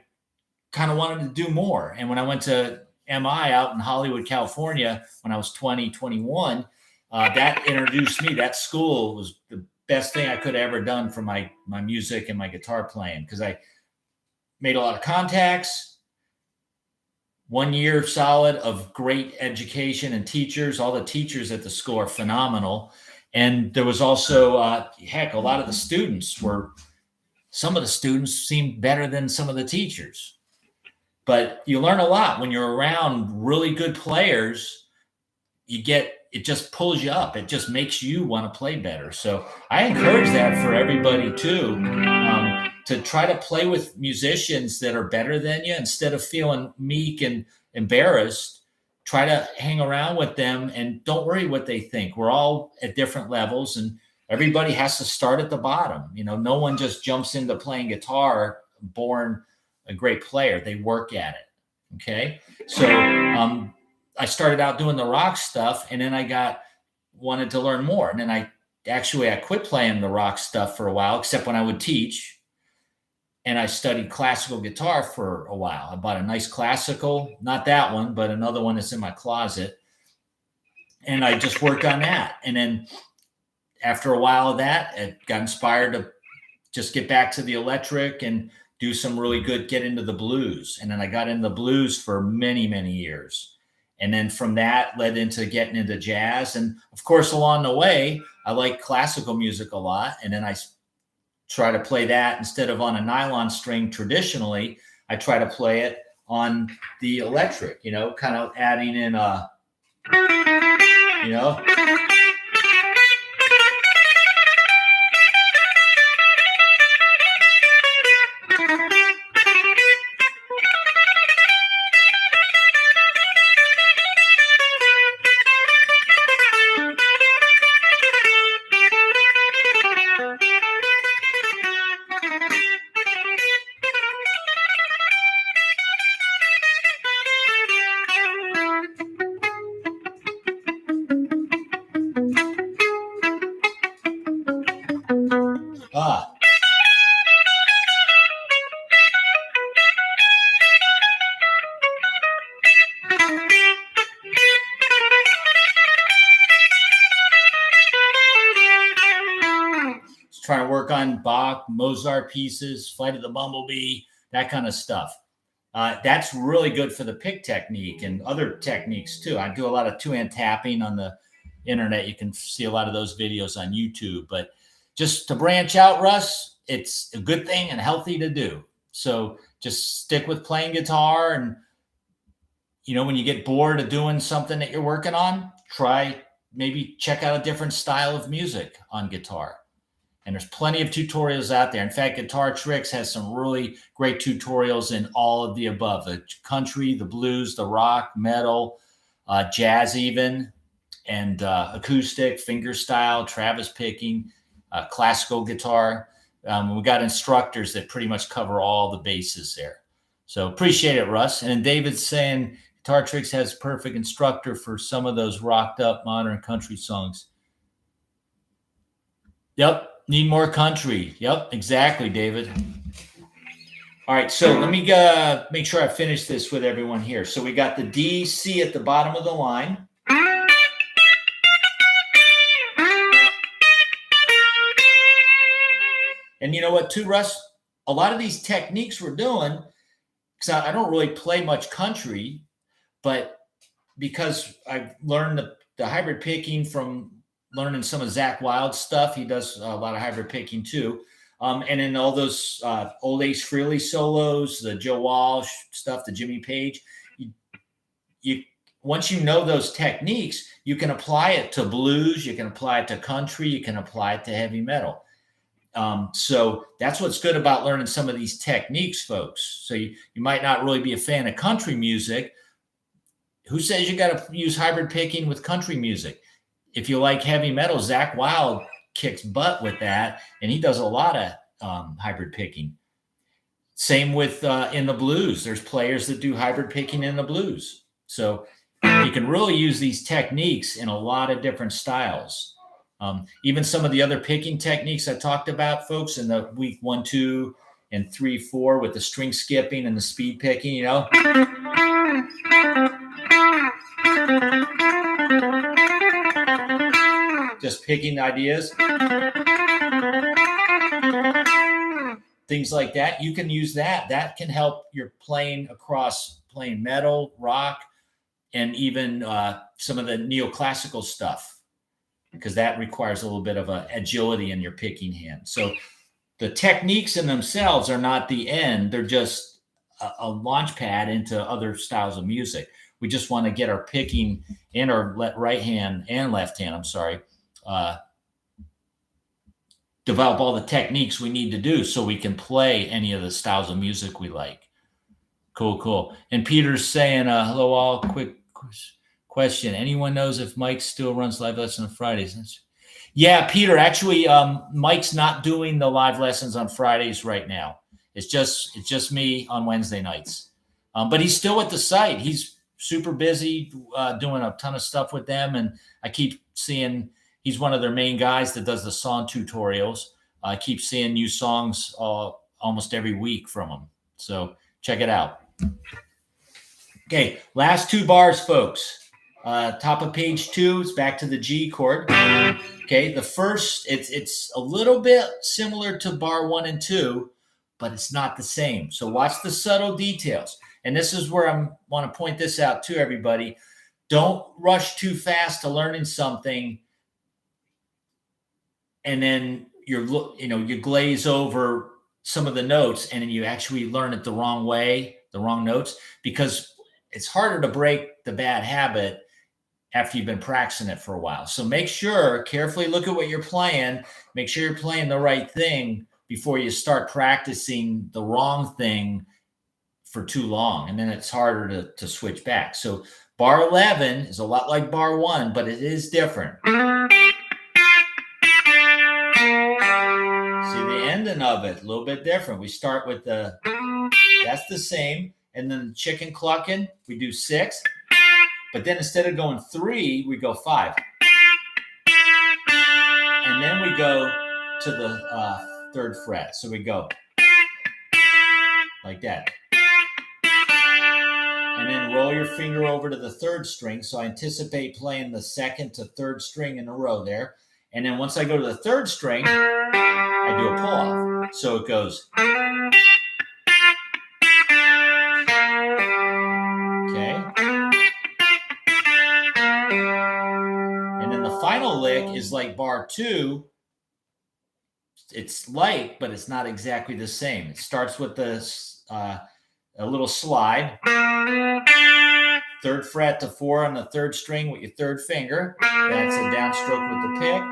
kind of wanted to do more. And when I went to MI out in Hollywood, California, when I was 20, 21, that introduced me. That school was the best thing I could have ever done for my music and my guitar playing, because I made a lot of contacts. 1 year solid of great education and teachers. All the teachers at the school are phenomenal. And there was also, a lot of the students some of the students seemed better than some of the teachers. But you learn a lot when you're around really good players. It just pulls you up. It just makes you want to play better. So I encourage that for everybody too, to try to play with musicians that are better than you instead of feeling meek and embarrassed. Try to hang around with them and don't worry what they think. We're all at different levels and everybody has to start at the bottom. No one just jumps into playing guitar born a great player. They work at it. Okay. So, I started out doing the rock stuff and then I wanted to learn more. And then I quit playing the rock stuff for a while, except when I would teach, and I studied classical guitar for a while. I bought a nice classical, not that one, but another one that's in my closet. And I just worked on that. And then after a while of that, I got inspired to just get back to the electric and do some really good, get into the blues. And then I got into the blues for many, many years. And then from that led into getting into jazz. And of course, along the way, I like classical music a lot. And then I try to play that instead of on a nylon string traditionally. I try to play it on the electric, kind of adding in trying to work on Bach, Mozart pieces, Flight of the Bumblebee, that kind of stuff. That's really good for the pick technique and other techniques too. I do a lot of two-hand tapping on the internet. You can see a lot of those videos on YouTube. But just to branch out, Russ, it's a good thing and healthy to do. So just stick with playing guitar. And, when you get bored of doing something that you're working on, maybe check out a different style of music on guitar. And there's plenty of tutorials out there. In fact, Guitar Tricks has some really great tutorials in all of the above: the country, the blues, the rock, metal, jazz even, and acoustic, fingerstyle, Travis picking, classical guitar. We got instructors that pretty much cover all the bases there. So appreciate it, Russ. And then David's saying Guitar Tricks has perfect instructor for some of those rocked up modern country songs. Yep. Need more country. Yep. Exactly, David. All right. So let me make sure I finish this with everyone here. So we got the D, C at the bottom of the line. And you know what, too, Russ? A lot of these techniques we're doing, because I don't really play much country, but because I've learned the hybrid picking from learning some of Zach Wild's stuff. He does a lot of hybrid picking too. And then all those old Ace Frehley solos, the Joe Walsh stuff, the Jimmy Page, you once you know those techniques, you can apply it to blues, you can apply it to country, you can apply it to heavy metal. So that's what's good about learning some of these techniques, folks. So you might not really be a fan of country music. Who says you got to use hybrid picking with country music? If you like heavy metal, Zach Wild kicks butt with that, and he does a lot of hybrid picking. Same with in the blues. There's players that do hybrid picking in the blues. So you can really use these techniques in a lot of different styles. Even some of the other picking techniques I talked about, folks, in the week 1, 2, and 3, 4 with the string skipping and the speed picking, you know. Just picking ideas. Things like that. You can use that. That can help your playing across playing metal, rock, and even some of the neoclassical stuff, because that requires a little bit of agility in your picking hand. So the techniques in themselves are not the end. They're just a launch pad into other styles of music. We just want to get our picking and our right hand and left hand, develop all the techniques we need to do so we can play any of the styles of music we like. Cool. And Peter's saying, hello all, quick question. Anyone knows if Mike still runs live lessons on Fridays? Yeah, Peter, actually, Mike's not doing the live lessons on Fridays right now. It's just me on Wednesday nights. But he's still at the site. He's super busy doing a ton of stuff with them. And I keep seeing he's one of their main guys that does the song tutorials. I keep seeing new songs almost every week from him. So check it out. Okay, last 2 bars, folks. Top of page 2, it's back to the G chord. Okay, the first, it's a little bit similar to bar 1 and 2, but it's not the same. So watch the subtle details. And this is where I want to point this out to everybody. Don't rush too fast to learning something, and then you glaze over some of the notes, and then you actually learn it the wrong way, the wrong notes, because it's harder to break the bad habit after you've been practicing it for a while. So make sure, carefully look at what you're playing, make sure you're playing the right thing before you start practicing the wrong thing for too long. And then it's harder to switch back. So bar 11 is a lot like bar 1, but it is different. See the ending of it, a little bit different. We start with that's the same. And then chicken clucking, we do 6. But then instead of going 3, we go 5. And then we go to the 3rd fret. So we go like that. And then roll your finger over to the 3rd string. So I anticipate playing the 2nd to 3rd string in a row there. And then once I go to the 3rd string, I do a pull-off. So it goes. Okay. And then the final lick is like bar 2. It's like, but it's not exactly the same. It starts with this a little slide. 3rd fret to 4 on the 3rd string with your 3rd finger. That's a downstroke with the pick.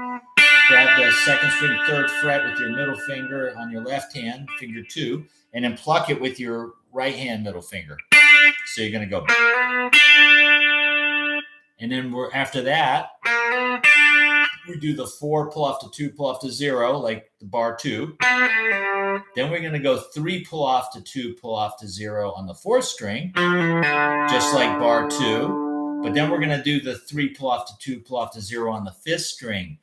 Grab the 2nd string 3rd fret with your middle finger on your left hand, finger 2, and then pluck it with your right hand middle finger. So you're going to go. And then after that, we do the 4 pull off to 2 pull off to 0, like the bar 2. Then we're going to go 3 pull off to 2 pull off to 0 on the 4th string, just like bar 2. But then we're going to do the 3 pull off to 2 pull off to 0 on the 5th string,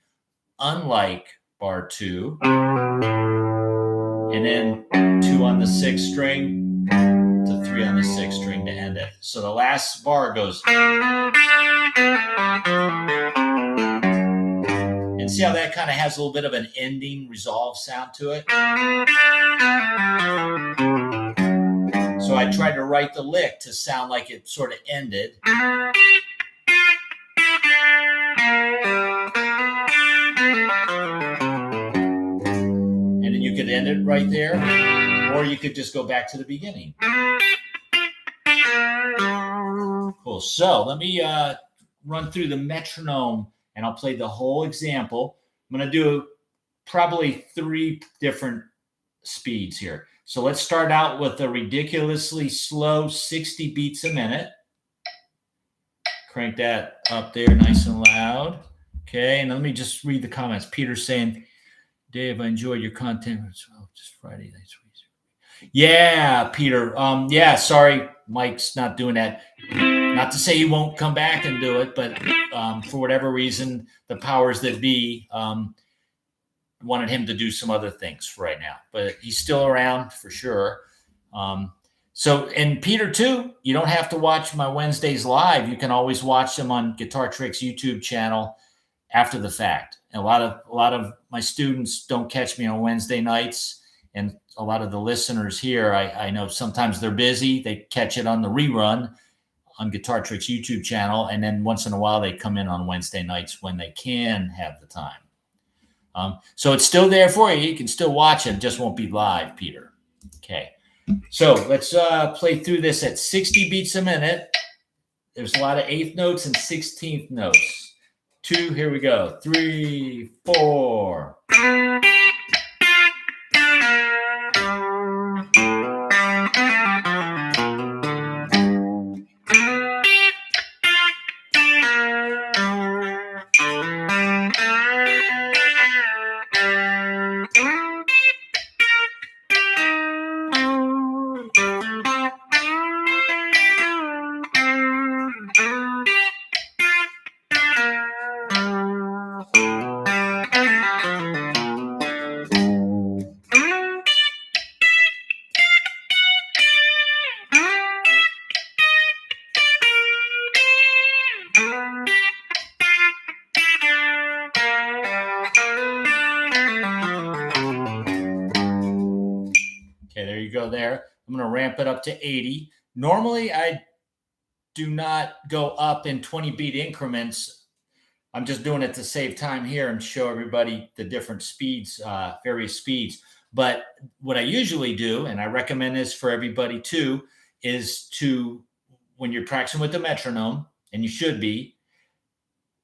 unlike bar 2, and then 2 on the 6th string to 3 on the 6th string to end it. So the last bar goes. And see how that kind of has a little bit of an ending resolve sound to it? So I tried to write the lick to sound like it sort of ended. And then you could end it right there, or you could just go back to the beginning. Cool. So let me run through the metronome, and I'll play the whole example. I'm going to do probably 3 different speeds here. So let's start out with a ridiculously slow 60 beats a minute. Crank that up there nice and loud. Okay, and let me just read the comments. Peter's saying, Dave, I enjoyed your content. Oh, just Friday nights. Yeah, Peter. Yeah, sorry, Mike's not doing that. Not to say he won't come back and do it, but for whatever reason, the powers that be wanted him to do some other things for right now. But he's still around for sure. So, and Peter too, you don't have to watch my Wednesdays live. You can always watch them on Guitar Tricks YouTube channel after the fact. And a lot of my students don't catch me on Wednesday nights. And a lot of the listeners here, I know sometimes they're busy. They catch it on the rerun on Guitar Tricks YouTube channel. And then once in a while, they come in on Wednesday nights when they can have the time. So it's still there for you. You can still watch it. It just won't be live, Peter. Okay. So let's play through this at 60 beats a minute. There's a lot of 8th notes and 16th notes. 2, here we go. 3, 4. Okay, there you go there. I'm going to ramp it up to 80. Normally, I do not go up in 20 beat increments. I'm just doing it to save time here and show everybody the different speeds, various speeds. But what I usually do, and I recommend this for everybody too, is to, when you're practicing with the metronome, and you should be,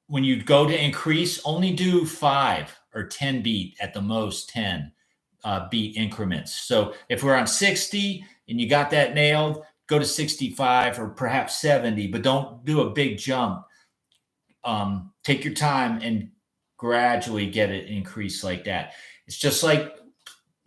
when you go to increase, only do 5 or 10 beat at the most 10 beat increments. So if we're on 60 and you got that nailed, go to 65 or perhaps 70, but don't do a big jump. Take your time and gradually get it increased like that. It's just like,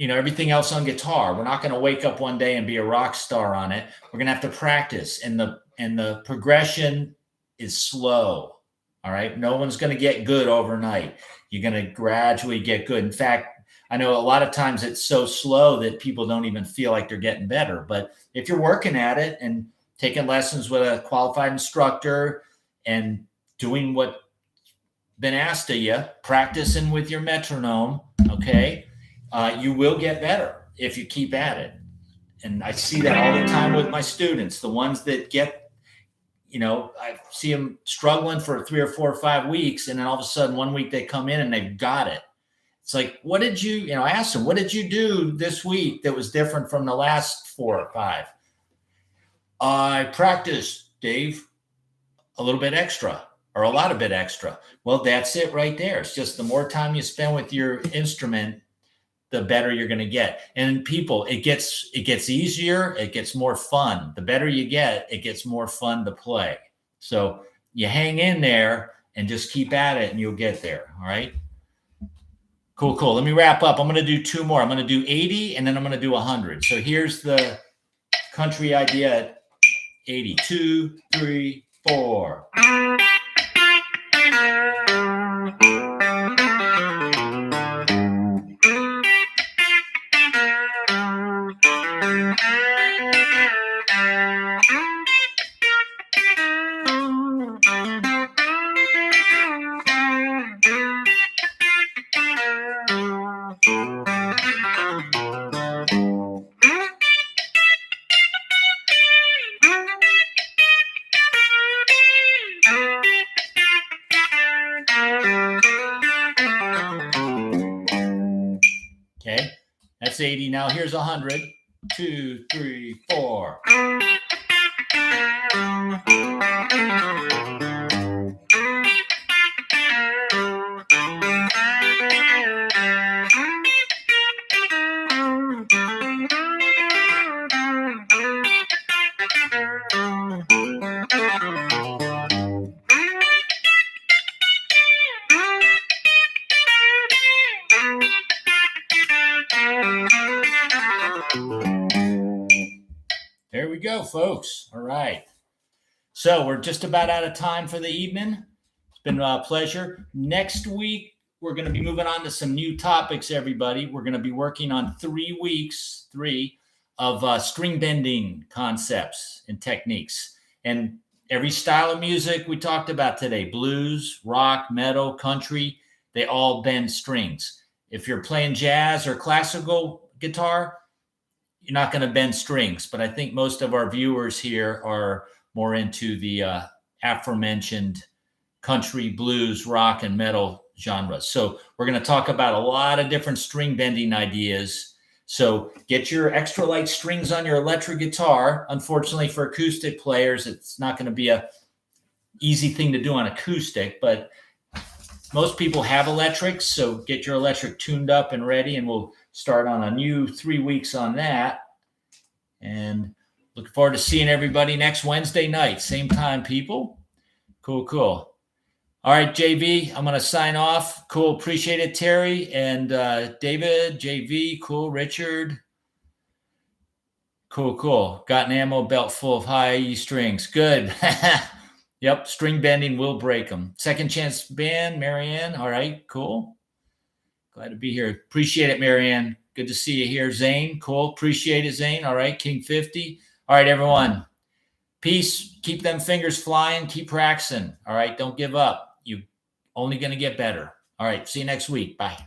everything else on guitar. We're not going to wake up one day and be a rock star on it. We're going to have to practice, and the progression is slow. All right. No one's going to get good overnight. You're going to gradually get good. In fact, I know a lot of times it's so slow that people don't even feel like they're getting better. But if you're working at it and taking lessons with a qualified instructor and doing what's been asked of you, practicing with your metronome, okay, you will get better if you keep at it. And I see that all the time with my students, the ones that get, I see them struggling for 3 or 4 or 5 weeks. And then all of a sudden, one week they come in and they've got it. It's like, what did you, I asked them, what did you do this week that was different from the last 4 or 5? I practiced, Dave, a little bit extra or a lot of bit extra. Well, that's it right there. It's just the more time you spend with your instrument, the better you're going to get. And people, it gets easier. It gets more fun. The better you get, it gets more fun to play. So you hang in there and just keep at it and you'll get there. All right. Cool. Let me wrap up. I'm going to do 2 more. I'm going to do 80 and then I'm going to do 100. So here's the country idea at 80. 2, 3, 4. Okay, that's 80. Now here's 100. 2, 3, 4. There we go, folks. All right. So we're just about out of time for the evening. It's been a pleasure. Next week, we're going to be moving on to some new topics, everybody. We're going to be working on 3 weeks, of string bending concepts and techniques. And every style of music we talked about today, blues, rock, metal, country, they all bend strings. If you're playing jazz or classical guitar, you're not going to bend strings. But I think most of our viewers here are more into the aforementioned country, blues, rock, and metal genres. So we're going to talk about a lot of different string bending ideas. So get your extra light strings on your electric guitar. Unfortunately for acoustic players, it's not going to be a easy thing to do on acoustic, but most people have electrics. So get your electric tuned up and ready, and we'll start on a new 3 weeks on that. And looking forward to seeing everybody next Wednesday night. Same time, people. Cool, cool. All right, JV, I'm going to sign off. Cool. Appreciate it, Terry. And David, JV, cool. Richard. Cool, cool. Got an ammo belt full of high E strings. Good. Yep, string bending will break them. Second Chance Band, Marianne. All right, cool. Glad to be here. Appreciate it, Marianne. Good to see you here. Zane, cool. Appreciate it, Zane. All right, King 50. All right, everyone. Peace. Keep them fingers flying. Keep practicing. All right, don't give up. You're only going to get better. All right, see you next week. Bye.